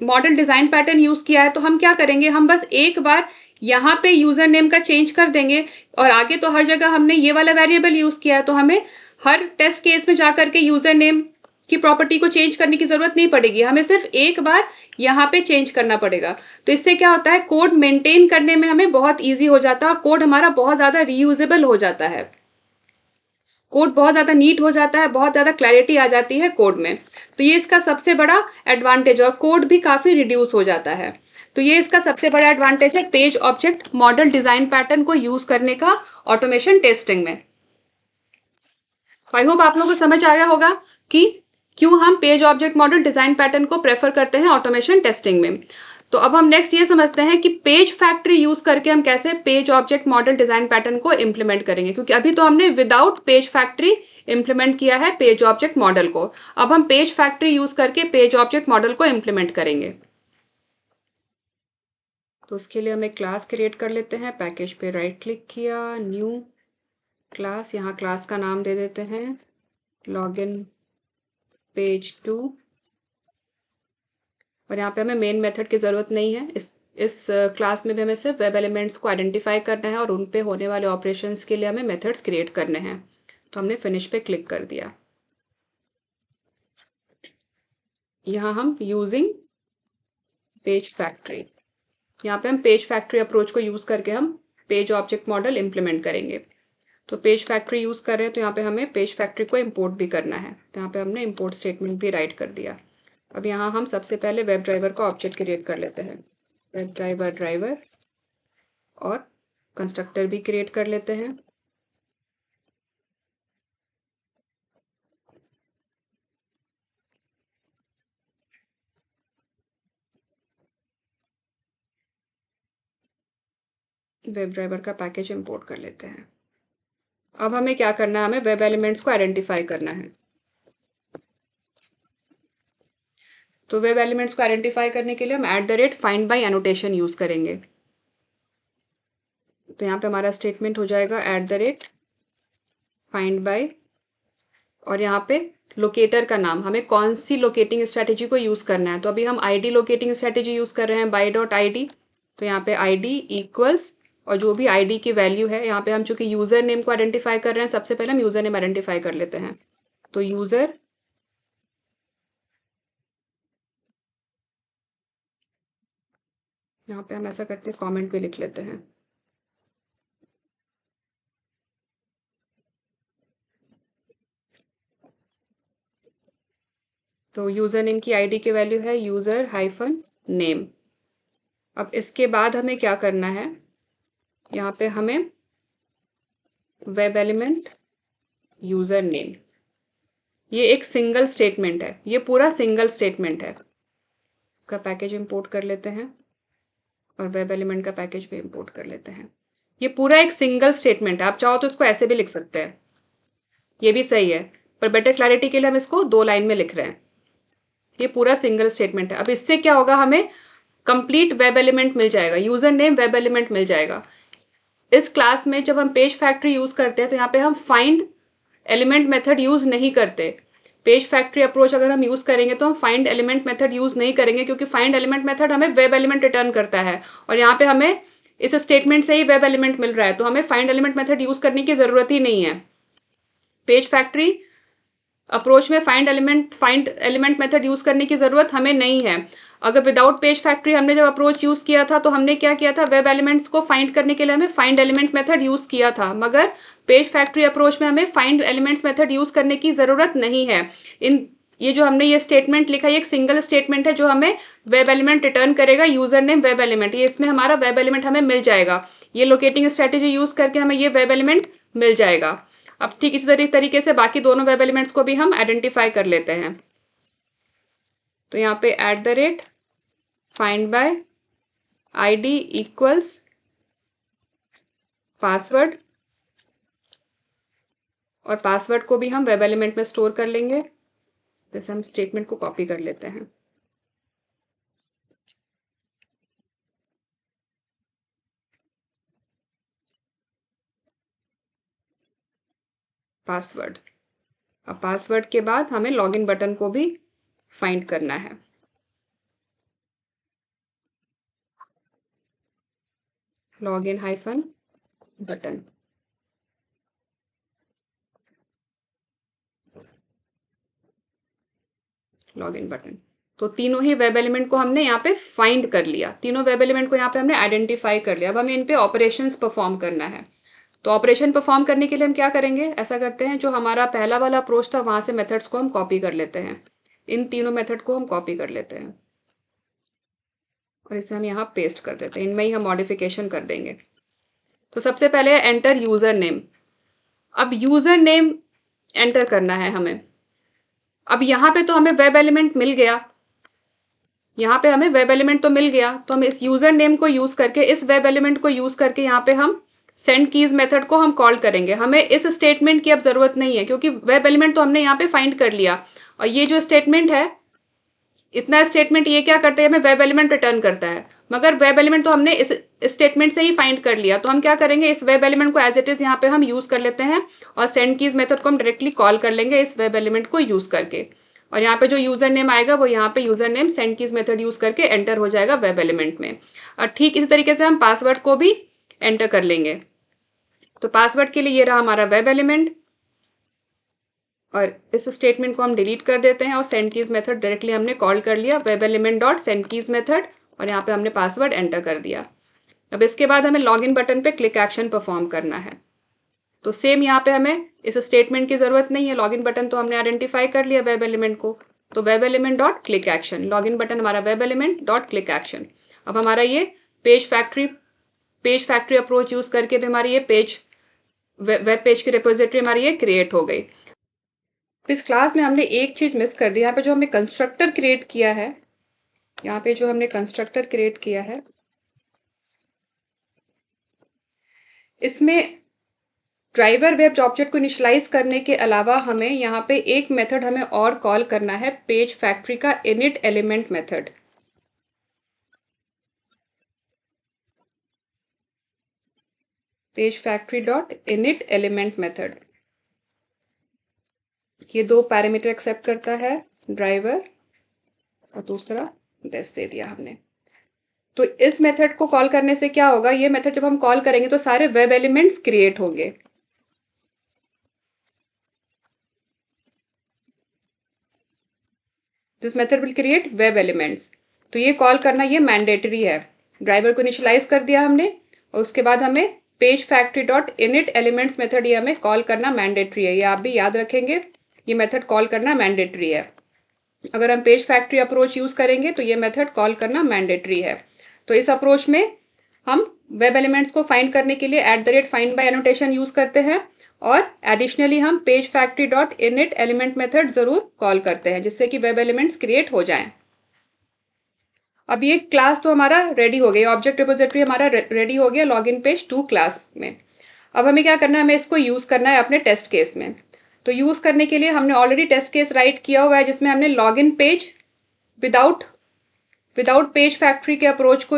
model design pattern use किया है, तो हम क्या करेंगे, हम बस एक बार यहाँ पे यूजर नेम का चेंज कर देंगे और आगे तो हर जगह हमने ये वाला वेरिएबल यूज किया है, तो हमें हर टेस्ट केस में जाकर के यूजर नेम की प्रॉपर्टी को चेंज करने की जरूरत नहीं पड़ेगी, हमें सिर्फ एक बार यहाँ पे चेंज करना पड़ेगा। तो इससे क्या होता है, कोड मेंटेन करने में हमें बहुत ईजी हो जाता है, कोड हमारा बहुत ज्यादा रीयूजेबल हो जाता है, कोड बहुत ज्यादा नीट हो जाता है, बहुत ज्यादा क्लैरिटी आ जाती है कोड में। तो ये इसका सबसे बड़ा एडवांटेज, और कोड भी काफी रिड्यूस हो जाता है। तो ये इसका सबसे बड़ा एडवांटेज है page object model design pattern को यूज करने का ऑटोमेशन टेस्टिंग में। आई होप आप लोगों को समझ आया होगा कि क्यों हम page object model design pattern को प्रेफर करते हैं ऑटोमेशन टेस्टिंग में। तो अब हम नेक्स्ट ये समझते हैं कि पेज फैक्ट्री यूज करके हम कैसे page object model design pattern को इंप्लीमेंट करेंगे, क्योंकि अभी तो हमने विदाउट पेज फैक्ट्री इंप्लीमेंट किया है पेज ऑब्जेक्ट मॉडल को। अब हम पेज फैक्ट्री यूज करके पेज ऑब्जेक्ट मॉडल को इंप्लीमेंट करेंगे। तो उसके लिए हम एक क्लास क्रिएट कर लेते हैं। पैकेज पे राइट क्लिक किया, न्यू क्लास, यहाँ क्लास का नाम दे देते हैं लॉगिन पेज 2, और यहाँ पे हमें मेन मेथड की जरूरत नहीं है। इस क्लास में भी हमें सिर्फ वेब एलिमेंट्स को आइडेंटिफाई करना है और उन पे होने वाले ऑपरेशंस के लिए हमें मेथड्स क्रिएट करने हैं। तो हमने फिनिश पे क्लिक कर दिया। यहाँ हम यूजिंग पेज फैक्ट्री, यहाँ पे हम पेज फैक्ट्री अप्रोच को यूज करके हम पेज ऑब्जेक्ट मॉडल इंप्लीमेंट करेंगे। तो पेज फैक्ट्री यूज कर रहे हैं, तो यहाँ पे हमें पेज फैक्ट्री को इम्पोर्ट भी करना है, तो यहाँ पे हमने इम्पोर्ट स्टेटमेंट भी राइट कर दिया। अब यहाँ हम सबसे पहले वेब ड्राइवर का ऑब्जेक्ट क्रिएट कर लेते हैं। वेब ड्राइवर और कंस्ट्रक्टर भी क्रिएट कर लेते हैं। वेब ड्राइवर का पैकेज इंपोर्ट कर लेते हैं। अब हमें क्या करना है, हमें वेब एलिमेंट्स को आइडेंटिफाई करना है। तो वेब एलिमेंट्स को आइडेंटिफाई करने के लिए हम @find by एनोटेशन यूज करेंगे। तो यहाँ पे हमारा स्टेटमेंट हो जाएगा @find by, और यहाँ पे लोकेटर का नाम, हमें कौन सी लोकेटिंग स्ट्रैटेजी को यूज़ करना है। तो अभी हम आईडी लोकेटिंग स्ट्रैटेजी यूज़ कर रहे हैं, बाय डॉट आईडी। तो यहाँ पे आईडी इक्वल्स, और जो भी आईडी की वैल्यू है, यहाँ पे हम चूंकि यूजर नेम को आइडेंटिफाई कर रहे हैं, सबसे पहले हम यूजर नेम आइडेंटिफाई कर लेते हैं। तो यूजर, यहाँ पे हम ऐसा करते हैं, कमेंट भी लिख लेते हैं। तो यूजर नेम की आईडी की वैल्यू है यूजर हाइफन नेम। अब इसके बाद हमें क्या करना है, यहाँ पे हमें वेब एलिमेंट यूजर नेम, ये एक सिंगल स्टेटमेंट है, ये पूरा सिंगल स्टेटमेंट है। इसका पैकेज इंपोर्ट कर लेते हैं और वेब एलिमेंट का पैकेज भी इंपोर्ट कर लेते हैं। ये पूरा एक सिंगल स्टेटमेंट है, आप चाहो तो इसको ऐसे भी लिख सकते हैं, ये भी सही है, पर बेटर क्लैरिटी के लिए हम इसको 2 लाइन में लिख रहे हैं। ये पूरा सिंगल स्टेटमेंट है। अब इससे क्या होगा, हमें कंप्लीट वेब एलिमेंट मिल जाएगा, यूजर नेम वेब एलिमेंट मिल जाएगा। इस क्लास में जब हम पेज फैक्ट्री यूज करते हैं तो यहाँ पे हम फाइंड एलिमेंट मेथड यूज नहीं करते। पेज फैक्ट्री अप्रोच अगर हम यूज करेंगे तो हम फाइंड एलिमेंट मेथड यूज नहीं करेंगे, क्योंकि फाइंड एलिमेंट मेथड हमें वेब एलिमेंट रिटर्न करता है, और यहाँ पे हमें इस स्टेटमेंट से ही वेब एलिमेंट मिल रहा है, तो हमें फाइंड एलिमेंट मेथड यूज करने की जरूरत ही नहीं है। पेज फैक्ट्री अप्रोच में फाइंड एलिमेंट मेथड यूज करने की जरूरत हमें नहीं है। अगर विदाउट पेज फैक्ट्री हमने जब अप्रोच यूज किया था तो हमने क्या किया था, वेब एलिमेंट्स को फाइंड करने के लिए हमें फाइंड एलिमेंट मेथड यूज किया था, मगर पेज फैक्ट्री अप्रोच में हमें फाइंड एलिमेंट्स मेथड यूज करने की जरूरत नहीं है। ये जो हमने ये स्टेटमेंट लिखा है, ये एक सिंगल स्टेटमेंट है जो हमें वेब एलिमेंट रिटर्न करेगा, यूजर नेम वेब एलिमेंट, ये इसमें हमारा वेब एलिमेंट हमें मिल जाएगा। ये लोकेटिंग स्ट्रेटेजी यूज करके हमें ये वेब एलिमेंट मिल जाएगा। अब ठीक इसी तरीके से बाकी दोनों वेब एलिमेंट्स को भी हम आइडेंटिफाई कर लेते हैं। तो यहाँ पे @find by id equals password, और पासवर्ड को भी हम वेब एलिमेंट में स्टोर कर लेंगे। जैसे हम स्टेटमेंट को कॉपी कर लेते हैं। पासवर्ड, अब पासवर्ड के बाद हमें लॉगिन बटन को भी फाइंड करना है। Login hyphen button, login button. तो तीनों ही वेब एलिमेंट को हमने यहाँ पे फाइंड कर लिया, तीनों वेब एलिमेंट को यहाँ पे हमने आइडेंटिफाई कर लिया। अब हमें इन पे ऑपरेशंस परफॉर्म करना है। तो ऑपरेशन परफॉर्म करने के लिए हम क्या करेंगे, ऐसा करते हैं, जो हमारा पहला वाला अप्रोच था वहां से मेथड्स को हम कॉपी कर लेते हैं। इन तीनों मेथड को हम कॉपी कर लेते हैं और इसे हम यहाँ पेस्ट कर देते हैं, इनमें ही हम मॉडिफिकेशन कर देंगे। तो सबसे पहले एंटर यूजर नेम। अब यूजर नेम एंटर करना है हमें। अब यहाँ पे तो हमें वेब एलिमेंट मिल गया, यहाँ पे हमें वेब एलिमेंट तो मिल गया, तो हम इस यूजर नेम को यूज करके, इस वेब एलिमेंट को यूज करके यहाँ पे हम सेंड कीज मेथड को हम कॉल करेंगे। हमें इस स्टेटमेंट की अब जरूरत नहीं है, क्योंकि वेब एलिमेंट तो हमने यहाँ पे फाइंड कर लिया। और ये जो स्टेटमेंट है, इतना स्टेटमेंट ये क्या करता है, हमें वेब एलिमेंट रिटर्न करता है, मगर वेब एलिमेंट तो हमने इस स्टेटमेंट से ही फाइंड कर लिया। तो हम क्या करेंगे, इस वेब एलिमेंट को एज इट इज यहाँ पे हम यूज कर लेते हैं, और सेंड कीज मेथड को हम डायरेक्टली कॉल कर लेंगे इस वेब एलिमेंट को यूज करके। और यहाँ पे जो यूजर नेम आएगा वो यहाँ पे user name send keys method use करके एंटर हो जाएगा वेब एलिमेंट में। और ठीक इसी तरीके से हम पासवर्ड को भी एंटर कर लेंगे। तो पासवर्ड के लिए ये रहा हमारा वेब एलिमेंट, और इस स्टेटमेंट को हम डिलीट कर देते हैं, और सेंड कीज मेथड डायरेक्टली हमने कॉल कर लिया, web element dot send keys method, और यहाँ पे हमने पासवर्ड एंटर कर दिया। अब इसके बाद हमें लॉगिन बटन पे क्लिक एक्शन परफॉर्म करना है। तो सेम यहाँ पे हमें इस स्टेटमेंट की जरूरत नहीं है, लॉगिन बटन तो हमने आइडेंटिफाई कर लिया वेब एलिमेंट को। तो web element dot click action, login button हमारा web element dot click action. अब हमारा ये पेज फैक्ट्री अप्रोच यूज करके भी हमारी ये वेब पेज की रिपोजिटरी हमारी ये क्रिएट हो गई। इस क्लास में हमने एक चीज मिस कर दी, यहाँ पे जो हमने कंस्ट्रक्टर क्रिएट किया है, यहाँ पे जो हमने कंस्ट्रक्टर क्रिएट किया है, इसमें ड्राइवर वेब ऑब्जेक्ट को इनिशियलाइज करने के अलावा हमें यहाँ पे एक मेथड हमें और कॉल करना है, पेज फैक्ट्री का init element method. Page factory dot init element method. ये दो पैरामीटर एक्सेप्ट करता है, ड्राइवर और दूसरा दिस दे दिया हमने। तो इस मेथड को कॉल करने से क्या होगा, ये मेथड जब हम कॉल करेंगे तो सारे वेब एलिमेंट्स क्रिएट होंगे। This method will create web elements. तो ये कॉल करना ये मैंडेटरी है। ड्राइवर को इनिशियलाइज कर दिया हमने और उसके बाद हमें page factory dot init elements method ये हमें कॉल करना मैंडेटरी है। ये आप भी याद रखेंगे, ये मेथड कॉल करना मैंडेटरी है। अगर हम पेज फैक्ट्री अप्रोच यूज करेंगे तो ये मेथड कॉल करना मैंडेटरी है। तो इस अप्रोच में हम वेब एलिमेंट्स को फाइंड करने के लिए @find by एनोटेशन यूज करते हैं और एडिशनली हम page factory dot init element method जरूर कॉल करते हैं जिससे कि वेब एलिमेंट्स क्रिएट हो जाएं। अब ये क्लास तो हमारा रेडी हो गया, ऑब्जेक्ट रिपोजिटरी हमारा रेडी हो गया लॉगिन पेज 2 क्लास में। अब हमें क्या करना है, हमें इसको यूज करना है अपने टेस्ट केस में। तो यूज करने के लिए हमने ऑलरेडी टेस्ट केस राइट किया हुआ है जिसमें हमने login page without page factory के अप्रोच को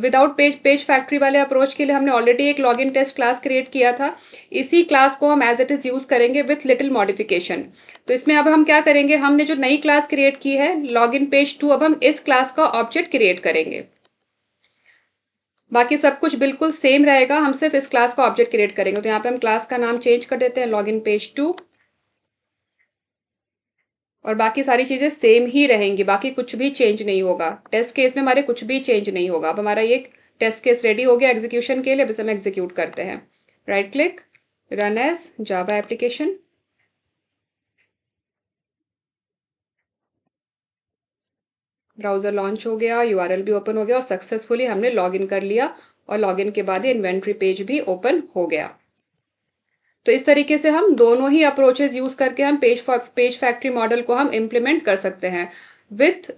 विदाउट पेज फैक्ट्री वाले अप्रोच के लिए हमने ऑलरेडी एक लॉगिन टेस्ट क्लास क्रिएट किया था। इसी क्लास को हम एज इट इज यूज करेंगे विथ लिटिल मॉडिफिकेशन। तो इसमें अब हम क्या करेंगे, हमने जो नई क्लास क्रिएट की है लॉगिन पेज 2, अब हम इस क्लास का ऑब्जेक्ट क्रिएट करेंगे। बाकी सब कुछ बिल्कुल सेम रहेगा, हम सिर्फ इस क्लास का ऑब्जेक्ट क्रिएट करेंगे। तो यहाँ पे हम क्लास का नाम चेंज कर देते हैं लॉगिन पेज 2 और बाकी सारी चीजें सेम ही रहेंगी, बाकी कुछ भी चेंज नहीं होगा। टेस्ट केस में हमारे कुछ भी चेंज नहीं होगा। अब हमारा ये टेस्ट केस रेडी हो गया एग्जीक्यूशन के लिए। अब इसे हम एग्जीक्यूट करते हैं। Right click, run as Java application. Browser launch हो गया, यूआरएल भी ओपन हो गया और सक्सेसफुली हमने लॉगिन कर लिया और लॉगिन के बाद ये इन्वेंट्री पेज भी ओपन हो गया। तो इस तरीके से हम दोनों ही अप्रोचेस यूज करके हम पेज फैक्ट्री मॉडल को हम इम्प्लीमेंट कर सकते हैं। विथ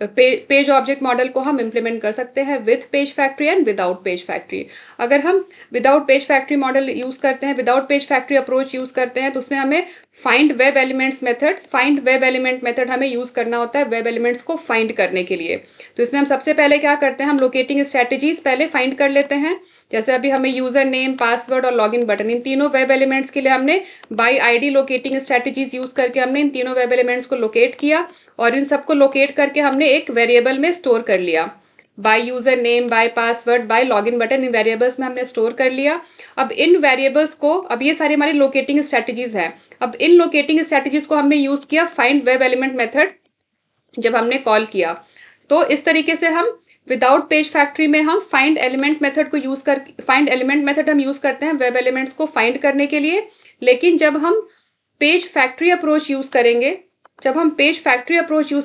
पेज ऑब्जेक्ट मॉडल को हम इम्प्लीमेंट कर सकते हैं with page factory and without page factory. अगर हम without page factory model use करते हैं, without page factory approach use करते हैं, तो उसमें हमें फाइंड वेब एलिमेंट मेथड हमें यूज करना होता है वेब एलिमेंट्स को फाइंड करने के लिए। तो इसमें हम सबसे पहले क्या करते हैं, हम लोकेटिंग स्ट्रेटेजीज पहले फाइंड कर लेते हैं। जैसे अभी हमें यूजर नेम, पासवर्ड और लॉगिन बटन, इन तीनों वेब एलिमेंट्स के लिए हमने bye ID locating strategies use करके हमने इन तीनों वेब एलिमेंट्स को लोकेट किया और इन सबको लोकेट करके हमने एक वेरिएबल में स्टोर कर लिया। By user name, by password, by login button, इन वेरिएबल्स में हमने स्टोर कर लिया। अब इन वेरिएबल्स को, अब ये सारी हमारी लोकेटिंग स्ट्रेटेजीज है। अब इन लोकेटिंग स्ट्रेटेजीज को हमने यूज किया फाइंड वेब एलिमेंट मेथड जब हमने कॉल किया। तो इस तरीके से हम विदाउट पेज फैक्ट्री में हम फाइंड एलिमेंट मेथड को यूज कर फाइंड एलिमेंट मेथड हम यूज करते हैं वेब एलिमेंट्स को फाइंड करने के लिए। लेकिन जब हम पेज फैक्ट्री अप्रोच यूज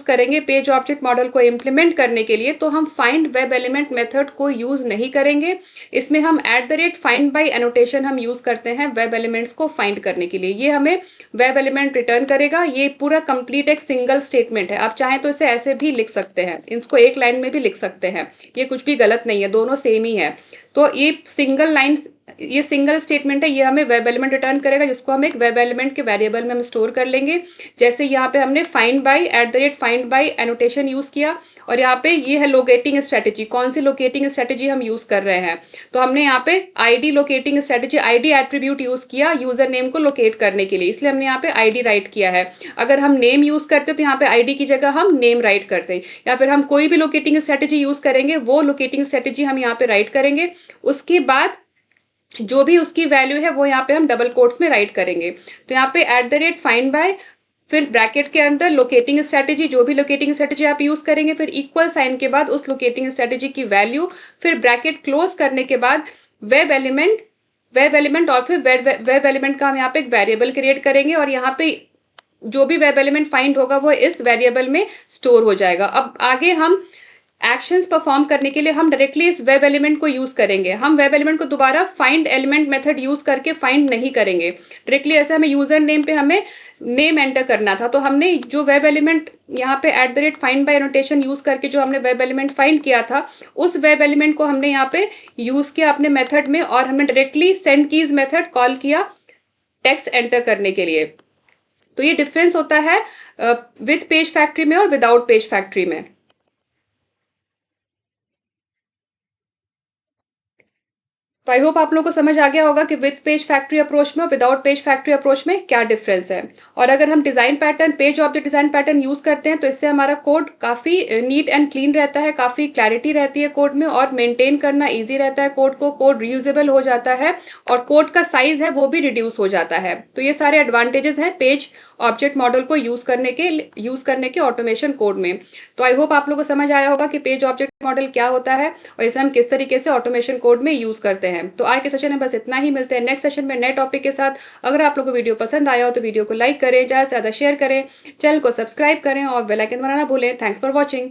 करेंगे, पेज ऑब्जेक्ट मॉडल को इम्प्लीमेंट करने के लिए, तो हम फाइंड वेब एलिमेंट मेथड को यूज नहीं करेंगे। इसमें हम @find by एनोटेशन हम यूज करते हैं वेब एलिमेंट्स को फाइंड करने के लिए। ये हमें वेब एलिमेंट रिटर्न करेगा। ये पूरा कंप्लीट एक सिंगल स्टेटमेंट है। आप चाहें तो इसे ऐसे भी लिख सकते हैं, इसको एक लाइन में भी लिख सकते हैं, ये कुछ भी गलत नहीं है, दोनों सेम ही है। तो ये सिंगल स्टेटमेंट है, ये हमें वेब एलिमेंट रिटर्न करेगा जिसको हम एक वेब एलिमेंट के वेरिएबल में हम स्टोर कर लेंगे। जैसे यहाँ पे हमने फाइंड बाय एनोटेशन यूज किया और यहाँ पे ये है लोकेटिंग स्ट्रेटेजी। कौन सी लोकेटिंग स्ट्रेटेजी हम यूज कर रहे हैं, तो हमने यहाँ पे ID locating strategy, ID attribute use किया यूजर नेम को लोकेट करने के लिए, इसलिए हमने यहाँ पे आईडी राइट किया है। अगर हम नेम यूज करते तो यहाँ पे आईडी की जगह हम नेम राइट करते, या फिर हम कोई भी लोकेटिंग स्ट्रेटेजी यूज करेंगे वो लोकेटिंग स्ट्रेटेजी हम यहाँ पे राइट करेंगे। उसके बाद जो भी उसकी वैल्यू है वो यहाँ पे हम डबल कोट्स में राइट करेंगे। तो यहाँ पे @find by, फिर ब्रैकेट के अंदर लोकेटिंग स्ट्रेटेजी, जो भी लोकेटिंग स्ट्रेटेजी आप यूज करेंगे, फिर इक्वल साइन के बाद उस लोकेटिंग स्ट्रेटेजी की वैल्यू, फिर ब्रैकेट क्लोज करने के बाद वेब एलिमेंट और फिर वेब एलिमेंट का हम यहाँ पे एक वेरिएबल क्रिएट करेंगे और यहाँ पे जो भी वेब एलिमेंट फाइंड होगा वो इस वेरिएबल में स्टोर हो जाएगा। अब आगे हम एक्शंस परफॉर्म करने के लिए हम डायरेक्टली इस वेब एलिमेंट को यूज करेंगे। हम वेब एलिमेंट को दोबारा फाइंड एलिमेंट मेथड यूज करके फाइंड नहीं करेंगे डायरेक्टली। ऐसे हमें यूजर नेम पे हमें नेम एंटर करना था, तो हमने जो वेब एलिमेंट यहाँ पे @find by एनोटेशन यूज करके जो हमने वेब एलिमेंट फाइंड किया था, उस वेब एलिमेंट को हमने यहाँ पे यूज किया अपने मेथड में और हमने directly send keys method call किया टेक्स्ट एंटर करने के लिए। तो ये डिफरेंस होता है विथ पेज फैक्ट्री में और विदाउट पेज फैक्ट्री में। तो आई होप आप लोगों को समझ आ गया होगा कि विद पेज फैक्ट्री अप्रोच में और विदाउट पेज फैक्ट्री अप्रोच में क्या डिफरेंस है। और अगर हम design pattern page object design pattern use करते हैं तो इससे हमारा कोड काफी नीट एंड क्लीन रहता है, काफी क्लैरिटी रहती है कोड में, और मेंटेन करना ईजी रहता है कोड को, कोड रीयूजेबल हो जाता है, और कोड का साइज है वो भी रिड्यूस हो जाता है। तो ये सारे एडवांटेजेस हैं पेज ऑब्जेक्ट मॉडल को यूज करने के ऑटोमेशन कोड में। तो आई होप आप लोगों को समझ आया होगा कि पेज ऑब्जेक्ट मॉडल क्या होता है और इसे हम किस तरीके से ऑटोमेशन कोड में यूज करते हैं। तो आज के सेशन में बस इतना ही, मिलते हैं नेक्स्ट सेशन में नए टॉपिक के साथ। अगर आप लोगों को वीडियो पसंद आया हो तो वीडियो को लाइक करें, ज़्यादा से ज़्यादा शेयर करें, चैनल को सब्सक्राइब करें और बेल आइकन बनाना भूलें। Thanks for watching.